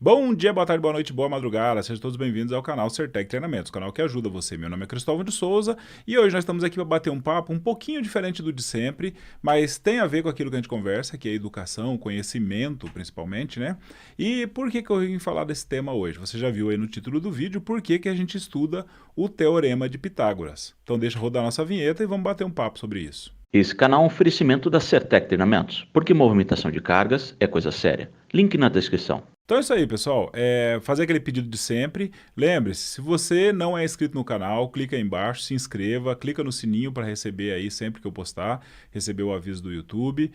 Bom dia, boa tarde, boa noite, boa madrugada, sejam todos bem-vindos ao canal Certec Treinamentos, canal que ajuda você. Meu nome é Cristóvão de Souza e hoje nós estamos aqui para bater um papo um pouquinho diferente do de sempre, mas tem a ver com aquilo que a gente conversa, que é educação, conhecimento principalmente, né? E por que eu vim falar desse tema hoje? Você já viu aí no título do vídeo por que a gente estuda o Teorema de Pitágoras. Então deixa eu rodar nossa vinheta e vamos bater um papo sobre isso. Esse canal é um oferecimento da Certec Treinamentos, porque movimentação de cargas é coisa séria. Link na descrição. Então é isso aí, pessoal. Fazer aquele pedido de sempre. Lembre-se, se você não é inscrito no canal, clica aí embaixo, se inscreva, clica no sininho para receber aí sempre que eu postar, receber o aviso do YouTube.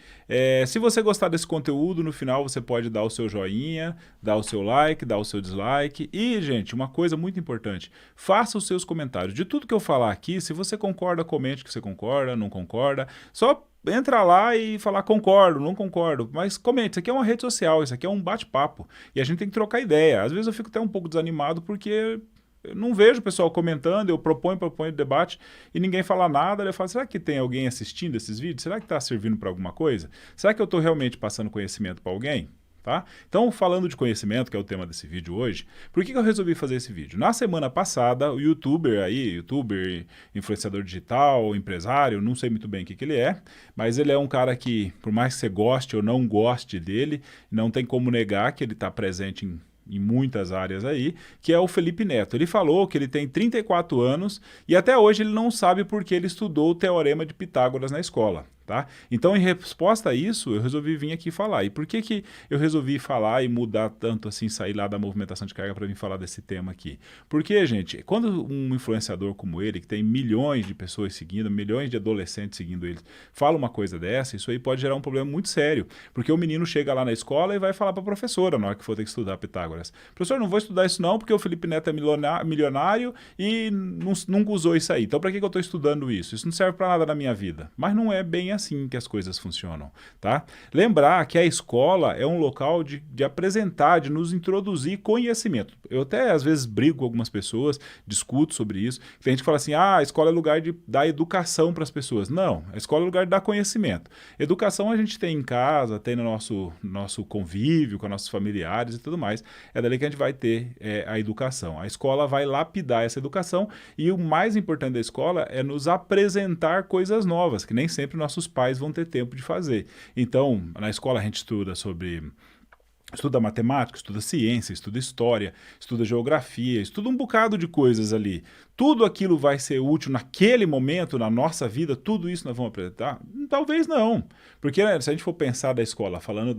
Se você gostar desse conteúdo, no final você pode dar o seu joinha, dar o seu like, dar o seu dislike. E, gente, uma coisa muito importante, faça os seus comentários. De tudo que eu falar aqui, se você concorda, comente que você concorda, não concorda. Só entra lá e falar concordo, não concordo, mas comente, isso aqui é uma rede social, isso aqui é um bate-papo, e a gente tem que trocar ideia. Às vezes eu fico até um pouco desanimado porque eu não vejo o pessoal comentando, eu proponho debate e ninguém fala nada, eu falo, será que tem alguém assistindo esses vídeos? Será que está servindo para alguma coisa? Será que eu estou realmente passando conhecimento para alguém? Tá? Então, falando de conhecimento, que é o tema desse vídeo hoje, por que eu resolvi fazer esse vídeo? Na semana passada, o youtuber, influenciador digital, empresário, não sei muito bem o que ele é, mas ele é um cara que, por mais que você goste ou não goste dele, não tem como negar que ele está presente em muitas áreas aí, que é o Felipe Neto. Ele falou que ele tem 34 anos e até hoje ele não sabe por que ele estudou o Teorema de Pitágoras na escola. Tá? Então, em resposta a isso, eu resolvi vir aqui falar. E por que eu resolvi falar e mudar tanto assim, sair lá da movimentação de carga para vir falar desse tema aqui? Porque, gente, quando um influenciador como ele, que tem milhões de pessoas seguindo, milhões de adolescentes seguindo ele, fala uma coisa dessa, isso aí pode gerar um problema muito sério. Porque o menino chega lá na escola e vai falar para a professora na hora que for ter que estudar Pitágoras. Professor, não vou estudar isso não, porque o Felipe Neto é milionário e nunca usou isso aí. Então, para que eu estou estudando isso? Isso não serve para nada na minha vida. Mas não é bem assim que as coisas funcionam, tá? Lembrar que a escola é um local de apresentar, de nos introduzir conhecimento. Eu até às vezes brigo com algumas pessoas, discuto sobre isso. Tem gente que fala assim, a escola é lugar de dar educação para as pessoas. Não, a escola é lugar de dar conhecimento. Educação a gente tem em casa, tem no nosso convívio com nossos familiares e tudo mais. É dali que a gente vai ter a educação. A escola vai lapidar essa educação e o mais importante da escola é nos apresentar coisas novas, que nem sempre nossos pais vão ter tempo de fazer. Então, na escola a gente estuda matemática, estuda ciência, estuda história, estuda geografia, estuda um bocado de coisas ali. Tudo aquilo vai ser útil naquele momento, na nossa vida, tudo isso nós vamos apresentar? Talvez não. Porque né, se a gente for pensar da escola, falando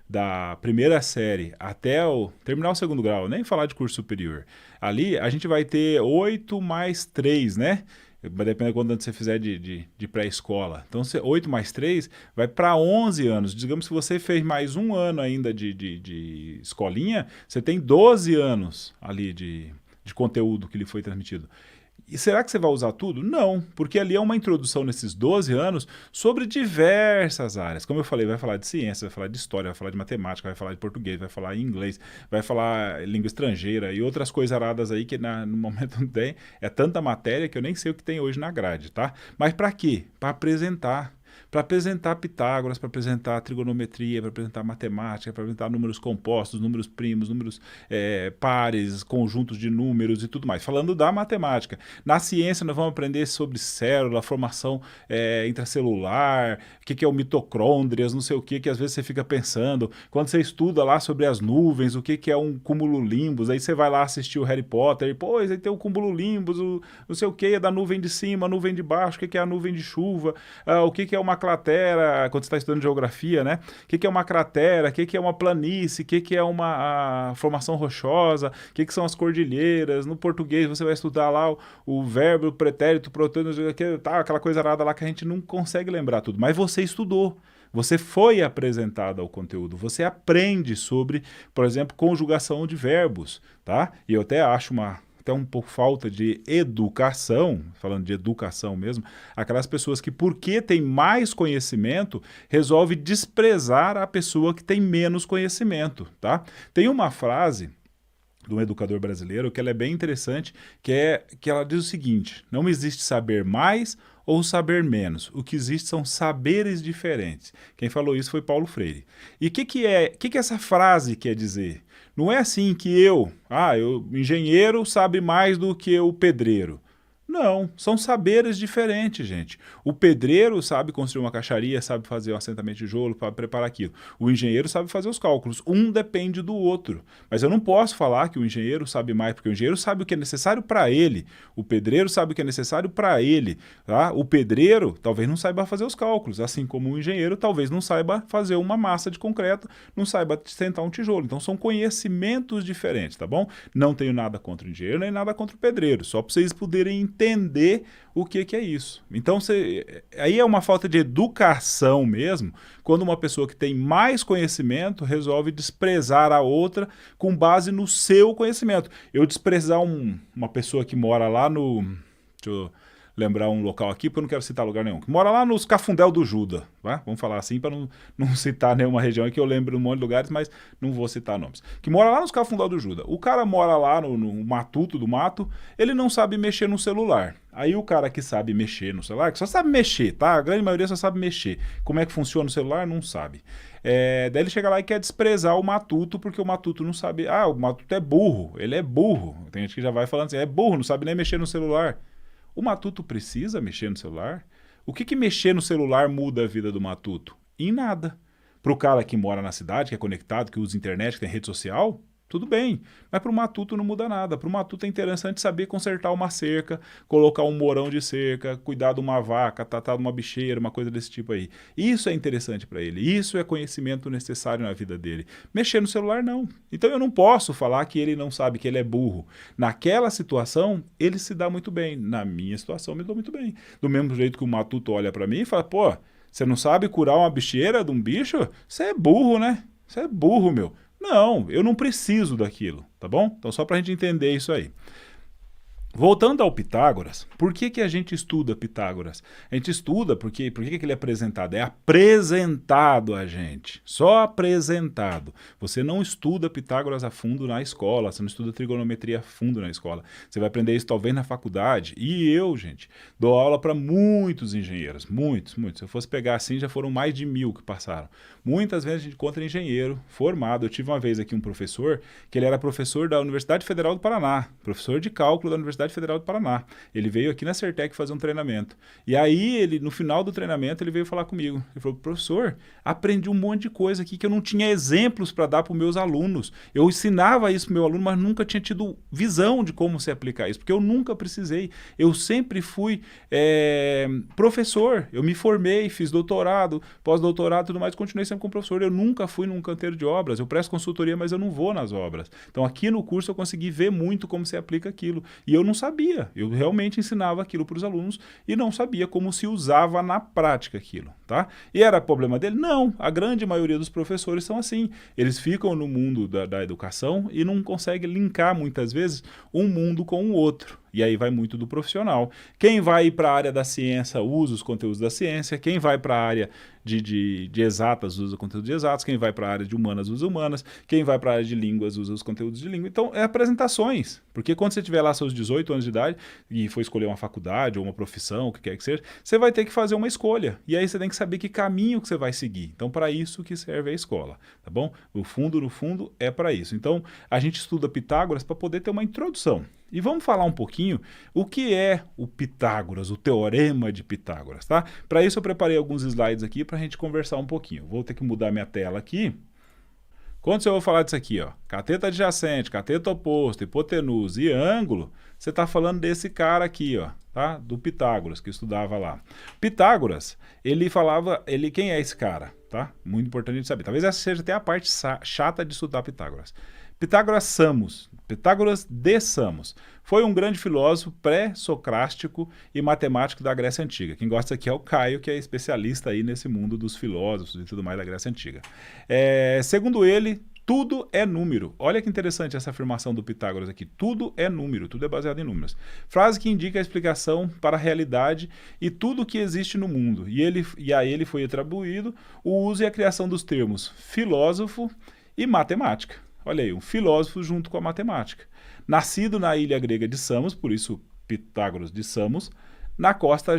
da primeira série até terminar o segundo grau, nem falar de curso superior, ali a gente vai ter 8 mais 3, né? Vai depender de quanto você fizer de pré-escola. Então, 8 mais 3 vai para 11 anos. Digamos que você fez mais um ano ainda de escolinha, você tem 12 anos ali de conteúdo que lhe foi transmitido. E será que você vai usar tudo? Não, porque ali é uma introdução nesses 12 anos sobre diversas áreas. Como eu falei, vai falar de ciência, vai falar de história, vai falar de matemática, vai falar de português, vai falar em inglês, vai falar língua estrangeira e outras coisas aradas aí que no momento não tem. É tanta matéria que eu nem sei o que tem hoje na grade, tá? Mas para quê? Para apresentar. Para apresentar Pitágoras, para apresentar trigonometria, para apresentar matemática, para apresentar números compostos, números primos, números pares, conjuntos de números e tudo mais. Falando da matemática. Na ciência nós vamos aprender sobre célula, formação intracelular, o que é o mitocôndrias, não sei o que às vezes você fica pensando. Quando você estuda lá sobre as nuvens, o que é um cumulonimbus, aí você vai lá assistir o Harry Potter, e pois aí tem o cumulonimbus, não sei o que, é da nuvem de cima, a nuvem de baixo, o que é a nuvem de chuva, o que é uma cratera, quando você está estudando geografia, né? O que é uma cratera, o que é uma planície, o que é uma formação rochosa, o que são as cordilheiras. No português você vai estudar lá o verbo, o pretérito, protônio, aquela coisa arada lá que a gente não consegue lembrar tudo. Mas você estudou. Você foi apresentado ao conteúdo, você aprende sobre, por exemplo, conjugação de verbos, tá? E eu até acho até um pouco falta de educação, falando de educação mesmo, aquelas pessoas que, porque tem mais conhecimento, resolve desprezar a pessoa que tem menos conhecimento, tá? Tem uma frase de um educador brasileiro que ela é bem interessante, que ela diz o seguinte: não existe saber mais ou saber menos. O que existe são saberes diferentes. Quem falou isso foi Paulo Freire. E o que essa frase quer dizer? Não é assim que o engenheiro sabe mais do que o pedreiro. Não, são saberes diferentes, gente. O pedreiro sabe construir uma caixaria, sabe fazer um assentamento de tijolo para preparar aquilo. O engenheiro sabe fazer os cálculos. Um depende do outro. Mas eu não posso falar que o engenheiro sabe mais, porque o engenheiro sabe o que é necessário para ele. O pedreiro sabe o que é necessário para ele. Tá? O pedreiro talvez não saiba fazer os cálculos, assim como o engenheiro talvez não saiba fazer uma massa de concreto, não saiba sentar um tijolo. Então são conhecimentos diferentes, tá bom? Não tenho nada contra o engenheiro, nem nada contra o pedreiro, só para vocês poderem entender o que é isso. Então, aí é uma falta de educação mesmo, quando uma pessoa que tem mais conhecimento resolve desprezar a outra com base no seu conhecimento. Eu desprezar uma pessoa que mora lá no... Deixa eu lembrar um local aqui, porque eu não quero citar lugar nenhum, que mora lá nos Cafundel do Juda, tá? Vamos falar assim para não citar nenhuma região aqui, eu lembro um monte de lugares, mas não vou citar nomes. Que mora lá nos Cafundel do Juda. O cara mora lá no matuto do mato, ele não sabe mexer no celular. Aí o cara que sabe mexer no celular, que só sabe mexer, tá? A grande maioria só sabe mexer. Como é que funciona o celular, não sabe. Daí ele chega lá e quer desprezar o matuto, porque o matuto não sabe... Ah, o matuto é burro, ele é burro. Tem gente que já vai falando assim, é burro, não sabe nem mexer no celular. O matuto precisa mexer no celular? O que mexer no celular muda a vida do matuto? Em nada. Para o cara que mora na cidade, que é conectado, que usa internet, que tem rede social, tudo bem. Mas para o matuto não muda nada. Para o matuto é interessante saber consertar uma cerca, colocar um morão de cerca, cuidar de uma vaca, tratar de uma bicheira, uma coisa desse tipo aí. Isso é interessante para ele. Isso é conhecimento necessário na vida dele. Mexer no celular, não. Então eu não posso falar que ele não sabe, que ele é burro. Naquela situação, ele se dá muito bem. Na minha situação, me dou muito bem. Do mesmo jeito que o matuto olha para mim e fala, pô, você não sabe curar uma bicheira de um bicho? Você é burro, né? Você é burro, meu. Não, eu não preciso daquilo, tá bom? Então só para a gente entender isso aí. Voltando ao Pitágoras, por que a gente estuda Pitágoras? A gente estuda porque que ele é apresentado? É apresentado a gente, só apresentado. Você não estuda Pitágoras a fundo na escola, você não estuda trigonometria a fundo na escola. Você vai aprender isso talvez na faculdade. E eu, gente, dou aula para muitos engenheiros, muitos. Se eu fosse pegar assim, já foram mais de 1000 que passaram. Muitas vezes a gente encontra engenheiro formado. Eu tive uma vez aqui um professor, que ele era professor da Universidade Federal do Paraná, professor de cálculo da Universidade Federal do Paraná. Ele veio aqui na Certec fazer um treinamento. E aí, no final do treinamento, ele veio falar comigo. Ele falou, professor, aprendi um monte de coisa aqui que eu não tinha exemplos para dar para os meus alunos. Eu ensinava isso para o meu aluno, mas nunca tinha tido visão de como se aplicar isso, porque eu nunca precisei. Eu sempre fui professor. Eu me formei, fiz doutorado, pós-doutorado e tudo mais, continuei sempre como professor. Eu nunca fui num canteiro de obras. Eu presto consultoria, mas eu não vou nas obras. Então, aqui no curso, eu consegui ver muito como se aplica aquilo. E eu não sabia, eu realmente ensinava aquilo para os alunos e não sabia como se usava na prática aquilo, tá? E era problema dele? Não, a grande maioria dos professores são assim, eles ficam no mundo da educação e não conseguem linkar muitas vezes um mundo com o outro. E aí vai muito do profissional. Quem vai para a área da ciência usa os conteúdos da ciência, quem vai para a área de exatas usa conteúdos de exatas, quem vai para a área de humanas usa humanas, quem vai para a área de línguas usa os conteúdos de língua. Então, é apresentações, porque quando você tiver lá seus 18 anos de idade e for escolher uma faculdade ou uma profissão, o que quer que seja, você vai ter que fazer uma escolha. E aí você tem que saber que caminho que você vai seguir. Então, para isso que serve a escola, tá bom? No fundo, é para isso. Então, a gente estuda Pitágoras para poder ter uma introdução. E vamos falar um pouquinho o que é o Pitágoras, o teorema de Pitágoras, tá? Para isso eu preparei alguns slides aqui para a gente conversar um pouquinho. Vou ter que mudar minha tela aqui. Quando eu vou falar disso aqui, ó, cateto adjacente, cateto oposto, hipotenusa e ângulo, você está falando desse cara aqui, ó, tá? Do Pitágoras, que estudava lá. Pitágoras, quem é esse cara, tá? Muito importante a gente saber. Talvez essa seja até a parte chata de estudar Pitágoras. Pitágoras de Samos, foi um grande filósofo pré-socrático e matemático da Grécia Antiga. Quem gosta aqui é o Caio, que é especialista aí nesse mundo dos filósofos e tudo mais da Grécia Antiga. Segundo ele, tudo é número. Olha que interessante essa afirmação do Pitágoras aqui. Tudo é número, tudo é baseado em números. Frase que indica a explicação para a realidade e tudo que existe no mundo. E a ele foi atribuído o uso e a criação dos termos filósofo e matemática. Olha aí, um filósofo junto com a matemática. Nascido na ilha grega de Samos, por isso Pitágoras de Samos, na costa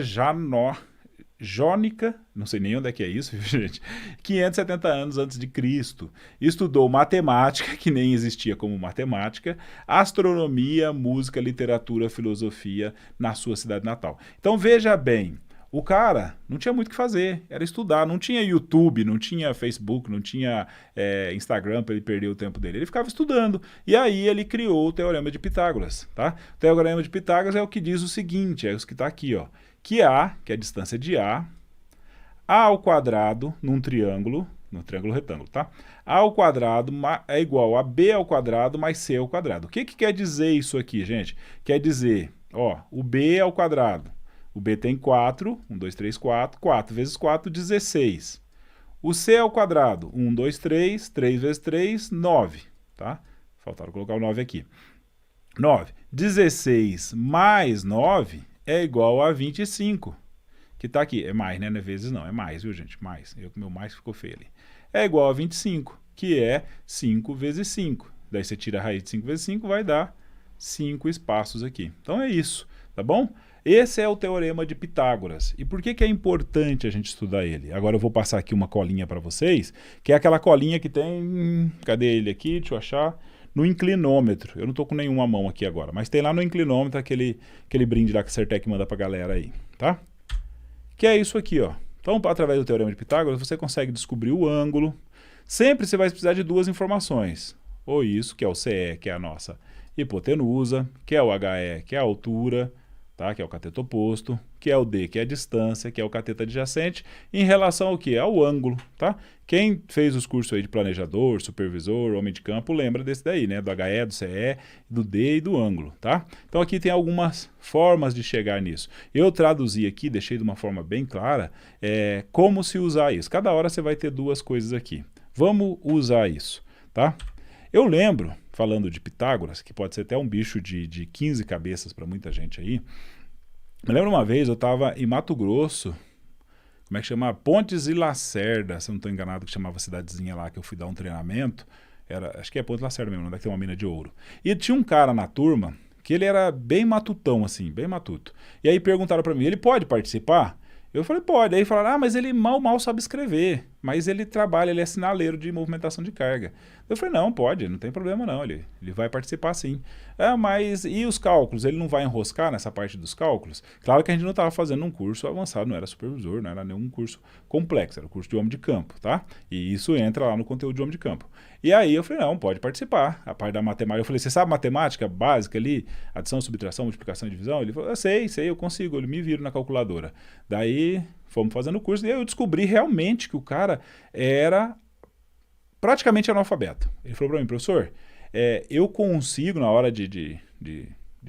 jônica, não sei nem onde é que é isso, viu, gente? 570 anos antes de Cristo. Estudou matemática, que nem existia como matemática, astronomia, música, literatura, filosofia na sua cidade natal. Então veja bem, o cara não tinha muito o que fazer, era estudar, não tinha YouTube, não tinha Facebook, não tinha Instagram para ele perder o tempo dele, ele ficava estudando. E aí ele criou o Teorema de Pitágoras, tá? O Teorema de Pitágoras é o que diz o seguinte, é isso que está aqui, ó, que A, que é a distância de A ao quadrado num triângulo retângulo, tá? A ao quadrado é igual a B ao quadrado mais C ao quadrado. O que que quer dizer isso aqui, gente? Quer dizer, ó, o B ao quadrado. O B tem 4, 1, 2, 3, 4, 4 vezes 4, 16. O C ao quadrado, 1, 2, 3, 3 vezes 3, 9, tá? Faltaram colocar o 9 aqui. 9. 16 mais 9 é igual a 25, que tá aqui. É mais, né? Não é vezes não, é mais, viu, gente? Mais. O meu mais ficou feio ali. É igual a 25, que é 5 vezes 5. Daí você tira a raiz de 5 vezes 5, vai dar 5 espaços aqui. Então é isso, tá bom? Esse é o Teorema de Pitágoras. E por que que é importante a gente estudar ele? Agora eu vou passar aqui uma colinha para vocês, que é aquela colinha que tem... Cadê ele aqui? Deixa eu achar. No inclinômetro. Eu não estou com nenhuma mão aqui agora, mas tem lá no inclinômetro aquele brinde lá que a Certec manda para a galera aí, tá? Que é isso aqui, ó. Então, através do Teorema de Pitágoras, você consegue descobrir o ângulo. Sempre você vai precisar de duas informações. Ou isso, que é o CE, que é a nossa hipotenusa, que é o HE, que é a altura, tá? Que é o cateto oposto, que é o D, que é a distância, que é o cateto adjacente, em relação ao que? Ao ângulo, tá? Quem fez os cursos aí de planejador, supervisor, homem de campo, lembra desse daí, né? Do HE, do CE, do D e do ângulo, tá? Então aqui tem algumas formas de chegar nisso. Eu traduzi aqui, deixei de uma forma bem clara, como se usar isso. Cada hora você vai ter duas coisas aqui. Vamos usar isso, tá? Eu lembro, falando de Pitágoras, que pode ser até um bicho de 15 cabeças para muita gente aí, eu lembro uma vez, eu estava em Mato Grosso, como é que chama? Pontes e Lacerda, se eu não estou enganado, que chamava a cidadezinha lá que eu fui dar um treinamento, acho que é Ponte Lacerda mesmo, onde é que tem uma mina de ouro. E tinha um cara na turma, que ele era bem matutão assim, bem matuto. E aí perguntaram para mim, ele pode participar? Eu falei, pode. Aí falaram, mas ele mal sabe escrever, mas ele trabalha, ele é sinaleiro de movimentação de carga. Eu falei, não, pode, não tem problema não, ele vai participar sim. Mas e os cálculos? Ele não vai enroscar nessa parte dos cálculos? Claro que a gente não estava fazendo um curso avançado, não era supervisor, não era nenhum curso complexo, era o curso de homem de campo, tá? E isso entra lá no conteúdo de homem de campo. E aí eu falei, não, pode participar. A parte da matemática, eu falei, você sabe matemática básica ali? Adição, subtração, multiplicação e divisão? Ele falou, eu sei, eu consigo, ele me viro na calculadora. Daí fomos fazendo o curso e aí eu descobri realmente que o cara era praticamente analfabeto. Ele falou para mim, professor, eu consigo, na hora de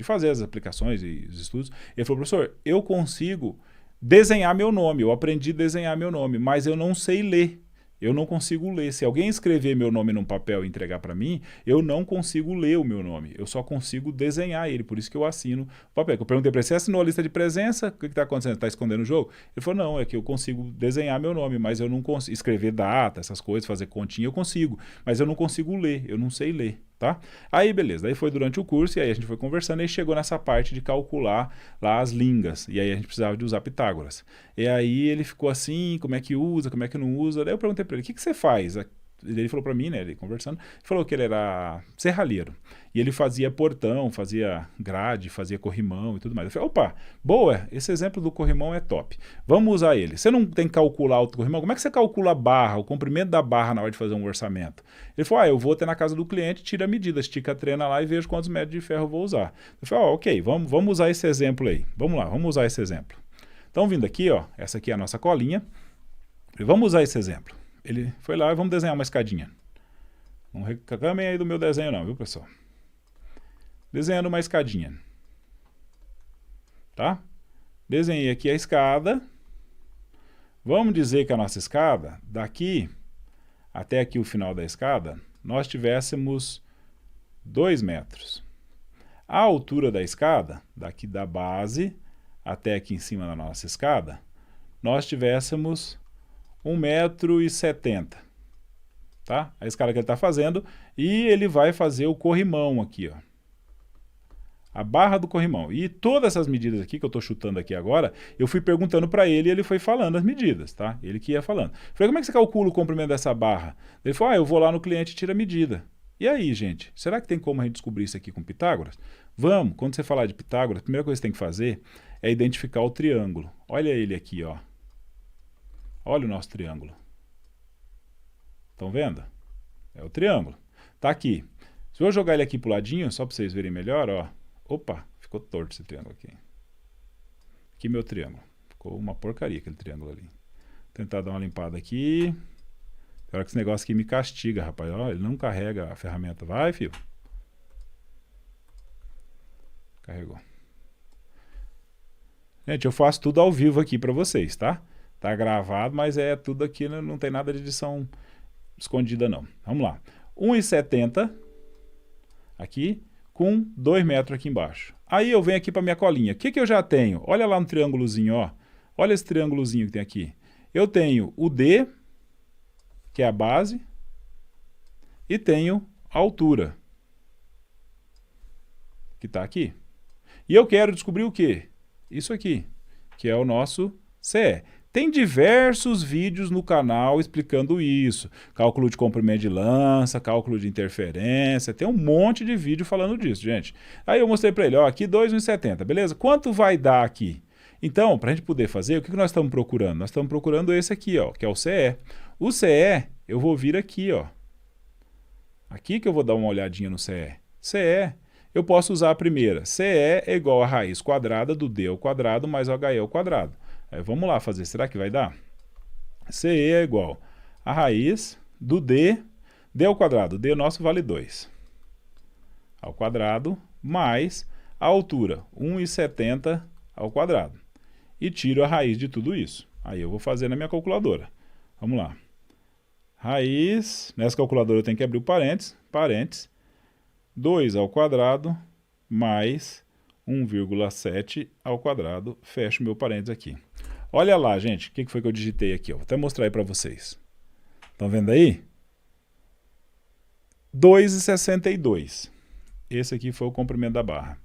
fazer as aplicações e os estudos, ele falou, professor, eu consigo desenhar meu nome, eu aprendi a desenhar meu nome, mas eu não sei ler. Eu não consigo ler. Se alguém escrever meu nome num papel e entregar para mim, eu não consigo ler o meu nome. Eu só consigo desenhar ele. Por isso que eu assino o papel. Eu perguntei para ele, você assinou a lista de presença? O que está acontecendo? Está escondendo o jogo? Ele falou, não, é que eu consigo desenhar meu nome, mas eu não consigo escrever data, essas coisas, fazer continha, eu consigo. Mas eu não consigo ler, eu não sei ler. Tá? Aí beleza, daí foi durante o curso e aí a gente foi conversando e chegou nessa parte de calcular lá as línguas e aí a gente precisava de usar Pitágoras. E aí ele ficou assim, como é que usa, como é que não usa, daí eu perguntei para ele, o que você faz? Ele falou para mim, né, ele conversando, falou que ele era serralheiro e ele fazia portão, fazia grade, fazia corrimão e tudo mais. Eu falei, opa, boa, esse exemplo do corrimão é top, vamos usar ele. Você não tem que calcular o corrimão, como é que você calcula a barra, o comprimento da barra na hora de fazer um orçamento? Ele falou, eu vou até na casa do cliente, tira a medida, estica a trena lá e vejo quantos metros de ferro eu vou usar. Eu falei, ok, vamos usar esse exemplo aí, vamos lá, vamos usar esse exemplo. Então vindo aqui, ó, essa aqui é a nossa colinha, vamos usar esse exemplo. Ele foi lá e vamos desenhar uma escadinha. Não reclamem aí do meu desenho não, viu, pessoal? Desenhando uma escadinha. Tá? Desenhei aqui a escada. Vamos dizer que a nossa escada, daqui até aqui o final da escada, nós tivéssemos 2 metros. A altura da escada, daqui da base até aqui em cima da nossa escada, nós tivéssemos 1,70 m, tá? A escala que ele está fazendo, e ele vai fazer o corrimão aqui, ó. A barra do corrimão. E todas essas medidas aqui que eu estou chutando aqui agora, eu fui perguntando para ele e ele foi falando as medidas, tá? Ele que ia falando. Falei, como é que você calcula o comprimento dessa barra? Ele falou, eu vou lá no cliente e tiro a medida. E aí, gente, será que tem como a gente descobrir isso aqui com Pitágoras? Vamos, quando você falar de Pitágoras, a primeira coisa que você tem que fazer é identificar o triângulo. Olha ele aqui, ó. Olha o nosso triângulo. Estão vendo? É o triângulo. Tá aqui. Se eu jogar ele aqui pro ladinho, só para vocês verem melhor, ó. Opa, ficou torto esse triângulo aqui. Aqui meu triângulo. Ficou uma porcaria aquele triângulo ali. Vou tentar dar uma limpada aqui. Pior que esse negócio aqui me castiga, rapaz. Ó, ele não carrega a ferramenta. Vai, filho. Carregou. Gente, eu faço tudo ao vivo aqui para vocês, tá? Tá gravado, mas é tudo aqui, não tem nada de edição escondida não. Vamos lá. 1,70 aqui com 2 metros aqui embaixo. Aí eu venho aqui para minha colinha. O que eu já tenho? Olha lá no triângulozinho, ó. Olha esse triângulozinho que tem aqui. Eu tenho o D, que é a base, e tenho a altura, que está aqui. E eu quero descobrir o quê? Isso aqui, que é o nosso CE. Tem diversos vídeos no canal explicando isso. Cálculo de comprimento de lança, cálculo de interferência, tem um monte de vídeo falando disso, gente. Aí eu mostrei para ele, ó, aqui 2,70, beleza? Quanto vai dar aqui? Então, para a gente poder fazer, o que nós estamos procurando? Nós estamos procurando esse aqui, ó, que é o CE. O CE, eu vou vir aqui, ó. Aqui que eu vou dar uma olhadinha no CE. CE, eu posso usar a primeira. CE é igual a raiz quadrada do D ao quadrado mais o HE ao quadrado. Aí vamos lá fazer, será que vai dar? CE é igual a raiz do D ao quadrado. D nosso vale 2 ao quadrado mais a altura, 1,70 ao quadrado. E tiro a raiz de tudo isso. Aí eu vou fazer na minha calculadora. Vamos lá. Raiz, nessa calculadora eu tenho que abrir o parênteses, 2 ao quadrado mais 1,7 ao quadrado, fecho meu parênteses aqui. Olha lá, gente, o que foi que eu digitei aqui? Ó. Vou até mostrar aí para vocês. Estão vendo aí? 2,62. Esse aqui foi o comprimento da barra.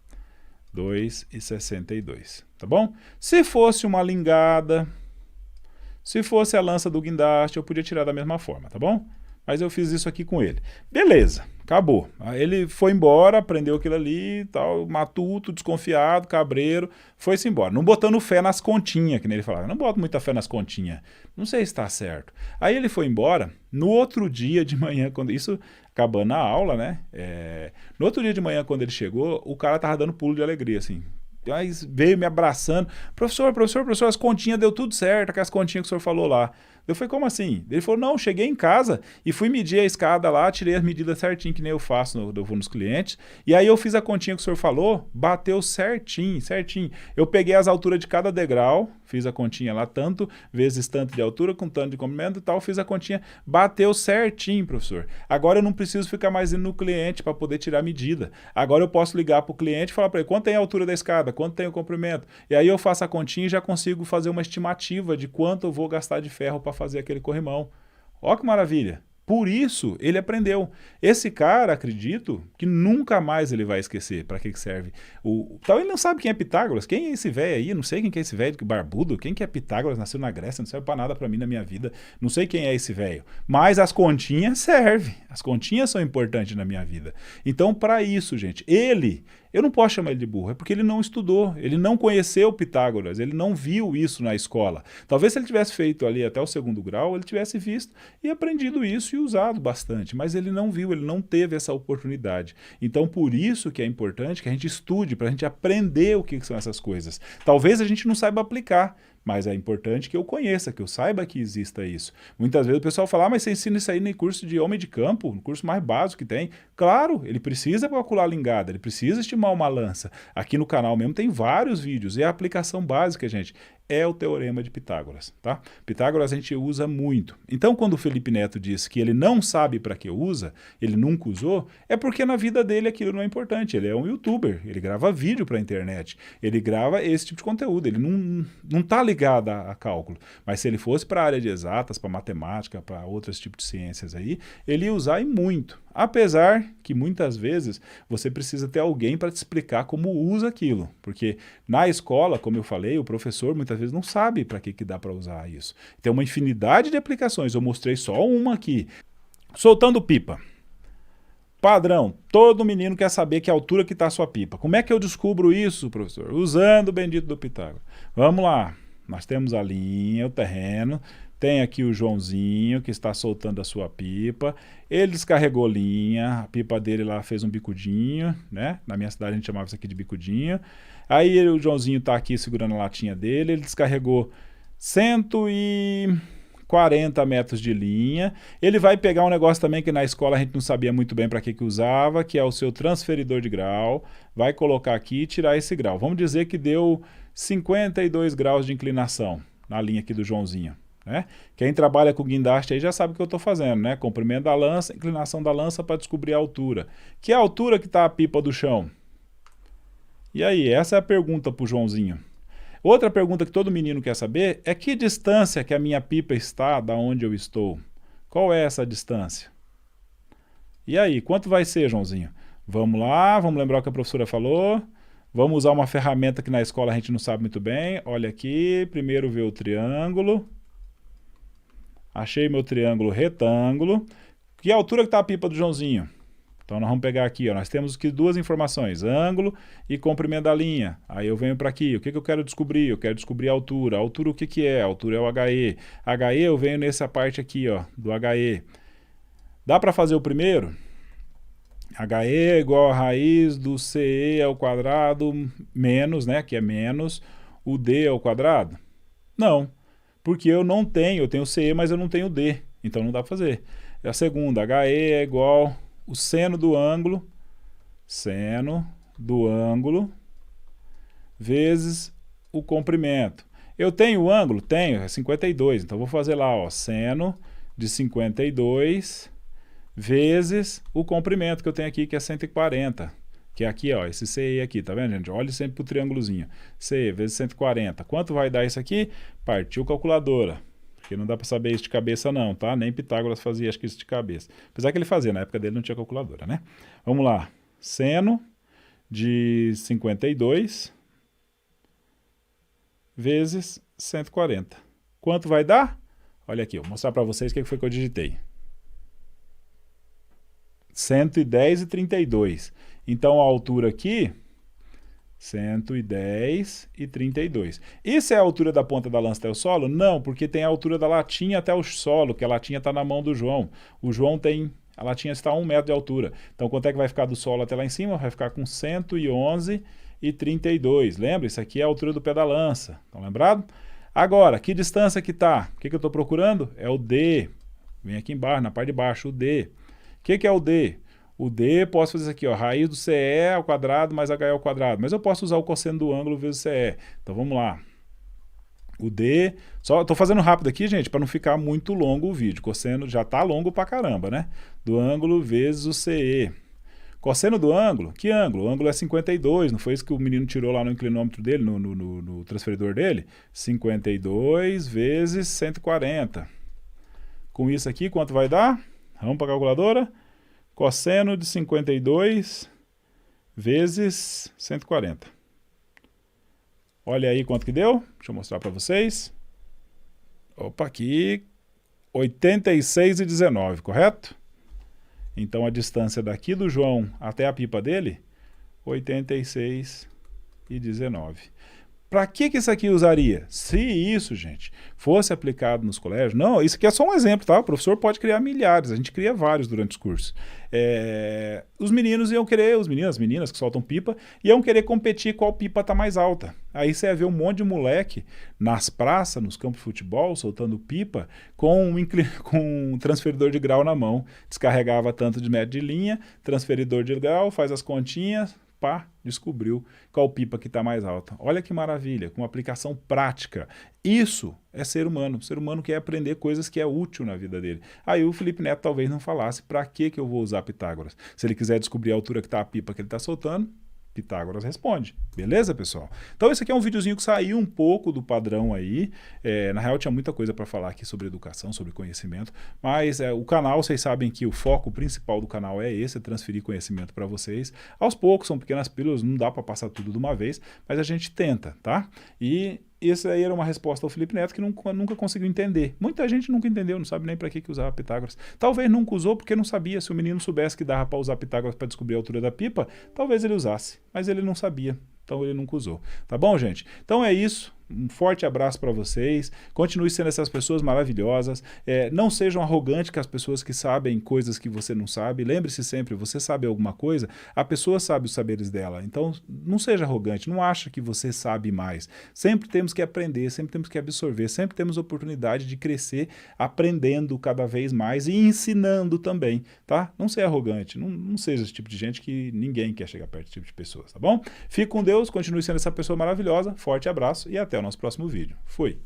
2,62, tá bom? Se fosse uma lingada, se fosse a lança do guindaste, eu podia tirar da mesma forma, tá bom? Mas eu fiz isso aqui com ele. Beleza, acabou. Aí ele foi embora, aprendeu aquilo ali, tal, matuto, desconfiado, cabreiro, foi-se embora. Não botando fé nas continhas, que nem ele falava. Eu não boto muita fé nas continhas. Não sei se está certo. Aí ele foi embora, no outro dia de manhã, quando isso acabando a aula, né? No outro dia de manhã, quando ele chegou, o cara tava dando pulo de alegria, assim. Aí veio me abraçando. Professor, as continhas deu tudo certo, aquelas continhas que o senhor falou lá. Eu falei, como assim? Ele falou, não, cheguei em casa e fui medir a escada lá, tirei as medidas certinho, que nem eu faço, eu vou nos clientes. E aí eu fiz a continha que o senhor falou, bateu certinho. Eu peguei as alturas de cada degrau, fiz a continha lá, tanto vezes tanto de altura com tanto de comprimento e tal, fiz a continha, bateu certinho, professor. Agora eu não preciso ficar mais indo no cliente para poder tirar a medida. Agora eu posso ligar para o cliente e falar para ele, quanto tem a altura da escada, quanto tem o comprimento. E aí eu faço a continha e já consigo fazer uma estimativa de quanto eu vou gastar de ferro para fazer aquele corrimão. Ó que maravilha! Por isso, ele aprendeu. Esse cara, acredito, que nunca mais ele vai esquecer para que serve. Então ele não sabe quem é Pitágoras. Quem é esse velho aí? Não sei quem que é esse velho barbudo. Quem que é Pitágoras? Nasceu na Grécia, não serve para nada para mim na minha vida. Não sei quem é esse velho. Mas as continhas servem. As continhas são importantes na minha vida. Então, para isso, gente, eu não posso chamar ele de burro, é porque ele não estudou, ele não conheceu Pitágoras, ele não viu isso na escola. Talvez se ele tivesse feito ali até o 2º grau, ele tivesse visto e aprendido isso e usado bastante, mas ele não viu, ele não teve essa oportunidade. Então, por isso que é importante que a gente estude, para a gente aprender o que são essas coisas. Talvez a gente não saiba aplicar, mas é importante que eu conheça, que eu saiba que exista isso. Muitas vezes o pessoal fala, mas você ensina isso aí no curso de homem de campo, no curso mais básico que tem. Claro, ele precisa calcular a lingada, ele precisa estimar uma lança. Aqui no canal mesmo tem vários vídeos, é a aplicação básica, gente. é o Teorema de Pitágoras, tá? Pitágoras a gente usa muito. Então, quando o Felipe Neto diz que ele não sabe para que usa, ele nunca usou, é porque na vida dele aquilo não é importante. Ele é um youtuber, ele grava vídeo para a internet, ele grava esse tipo de conteúdo, ele não está ligado a cálculo. Mas se ele fosse para a área de exatas, para matemática, para outros tipos de ciências aí, ele ia usar e muito. Apesar que muitas vezes você precisa ter alguém para te explicar como usa aquilo, porque na escola, como eu falei, o professor muitas vezes não sabe para que dá para usar isso. Tem uma infinidade de aplicações, eu mostrei só uma aqui. Soltando pipa. Padrão, todo menino quer saber que altura que está a sua pipa. Como é que eu descubro isso, professor? Usando o bendito do Pitágoras. Vamos lá, nós temos a linha, o terreno, tem aqui o Joãozinho que está soltando a sua pipa, ele descarregou linha, a pipa dele lá fez um bicudinho, né? Na minha cidade a gente chamava isso aqui de bicudinho. Aí o Joãozinho está aqui segurando a latinha dele, ele descarregou 140 metros de linha. Ele vai pegar um negócio também que na escola a gente não sabia muito bem para que usava, que é o seu transferidor de grau, vai colocar aqui e tirar esse grau. Vamos dizer que deu 52 graus de inclinação na linha aqui do Joãozinho. Né? Quem trabalha com guindaste aí já sabe o que eu estou fazendo, né? Comprimento da lança, inclinação da lança para descobrir a altura. Que é a altura que está a pipa do chão? E aí, essa é a pergunta para o Joãozinho. Outra pergunta que todo menino quer saber é que distância que a minha pipa está da onde eu estou? Qual é essa distância? E aí, quanto vai ser, Joãozinho? Vamos lá, vamos lembrar o que a professora falou. Vamos usar uma ferramenta que na escola a gente não sabe muito bem. Olha aqui, primeiro ver o triângulo. Achei meu triângulo retângulo. Que altura que está a pipa do Joãozinho? Então nós vamos pegar aqui, ó, nós temos aqui duas informações, ângulo e comprimento da linha. Aí eu venho para aqui, o que eu quero descobrir? Eu quero descobrir a altura. A altura o que é? A altura é o HE. HE eu venho nessa parte aqui, ó, do HE. Dá para fazer o primeiro? HE é igual a raiz do CE ao quadrado menos, né, que é menos, o D ao quadrado? Não. Porque eu tenho CE, mas eu não tenho D, então não dá para fazer. A segunda, HE é igual o seno do ângulo, vezes o comprimento. Eu tenho o ângulo? Tenho, é 52, então vou fazer lá, ó, seno de 52 vezes o comprimento que eu tenho aqui, que é 140. Que é aqui, ó, esse CE aqui, tá vendo, gente? Olhe sempre pro triângulozinho. CE vezes 140. Quanto vai dar isso aqui? Partiu calculadora. Porque não dá para saber isso de cabeça não, tá? Nem Pitágoras fazia, acho que isso de cabeça. Apesar que ele fazia, na época dele não tinha calculadora, né? Vamos lá. Seno de 52 vezes 140. Quanto vai dar? Olha aqui, vou mostrar para vocês o que foi que eu digitei. 110,32. Então a altura aqui, 110,32. Isso é a altura da ponta da lança até o solo? Não, porque tem a altura da latinha até o solo, que a latinha está na mão do João. O João tem, a latinha está a 1 metro de altura. Então quanto é que vai ficar do solo até lá em cima? Vai ficar com 111,32. Lembra? Isso aqui é a altura do pé da lança. Estão lembrados? Agora, que distância que está? O que eu estou procurando? É o D. Vem aqui embaixo, na parte de baixo, o D. O que é o D? O D, posso fazer isso aqui, ó, raiz do CE ao quadrado mais HE ao quadrado. Mas eu posso usar o cosseno do ângulo vezes CE. Então vamos lá. O D, só estou fazendo rápido aqui, gente, para não ficar muito longo o vídeo. Cosseno já está longo pra caramba, né? Do ângulo vezes o CE. Cosseno do ângulo, que ângulo? O ângulo é 52, não foi isso que o menino tirou lá no inclinômetro dele, no transferidor dele? 52 vezes 140. Com isso aqui, quanto vai dar? Vamos para a calculadora? Cosseno de 52 vezes 140. Olha aí quanto que deu. Deixa eu mostrar para vocês. Opa, aqui 86,19, correto? Então a distância daqui do João até a pipa dele, 86,19. Para que isso aqui usaria? Se isso, gente, fosse aplicado nos colégios... Não, isso aqui é só um exemplo, tá? O professor pode criar milhares, a gente cria vários durante os cursos. Os meninos iam querer, as meninas que soltam pipa, iam querer competir qual pipa está mais alta. Aí você ia ver um monte de moleque nas praças, nos campos de futebol, soltando pipa com um transferidor de grau na mão. Descarregava tanto de metro de linha, transferidor de grau, faz as continhas, pá, descobriu qual pipa que está mais alta. Olha que maravilha, com uma aplicação prática. Isso é ser humano. O ser humano quer aprender coisas que é útil na vida dele. Aí o Felipe Neto talvez não falasse para que eu vou usar Pitágoras. Se ele quiser descobrir a altura que está a pipa que ele está soltando, Pitágoras responde. Beleza, pessoal? Então esse aqui é um videozinho que saiu um pouco do padrão aí. Na real tinha muita coisa para falar aqui sobre educação, sobre conhecimento, mas o canal, vocês sabem que o foco principal do canal é esse, é transferir conhecimento para vocês. Aos poucos, são pequenas pílulas, não dá para passar tudo de uma vez, mas a gente tenta, tá? E essa aí era uma resposta ao Felipe Neto que nunca conseguiu entender. Muita gente nunca entendeu, não sabe nem para que usava Pitágoras. Talvez nunca usou porque não sabia. Se o menino soubesse que dava para usar Pitágoras para descobrir a altura da pipa, talvez ele usasse, mas ele não sabia. Então ele nunca usou. Tá bom, gente? Então é isso. Um forte abraço para vocês. Continue sendo essas pessoas maravilhosas. Não sejam arrogantes com as pessoas que sabem coisas que você não sabe. Lembre-se sempre, você sabe alguma coisa, a pessoa sabe os saberes dela. Então não seja arrogante, não acha que você sabe mais. Sempre temos que aprender, sempre temos que absorver, sempre temos oportunidade de crescer aprendendo cada vez mais e ensinando também, tá? Não seja arrogante, não seja esse tipo de gente que ninguém quer chegar perto desse tipo de pessoas, tá bom? Fique com Deus, continue sendo essa pessoa maravilhosa. Forte abraço e até o nosso próximo vídeo. Fui!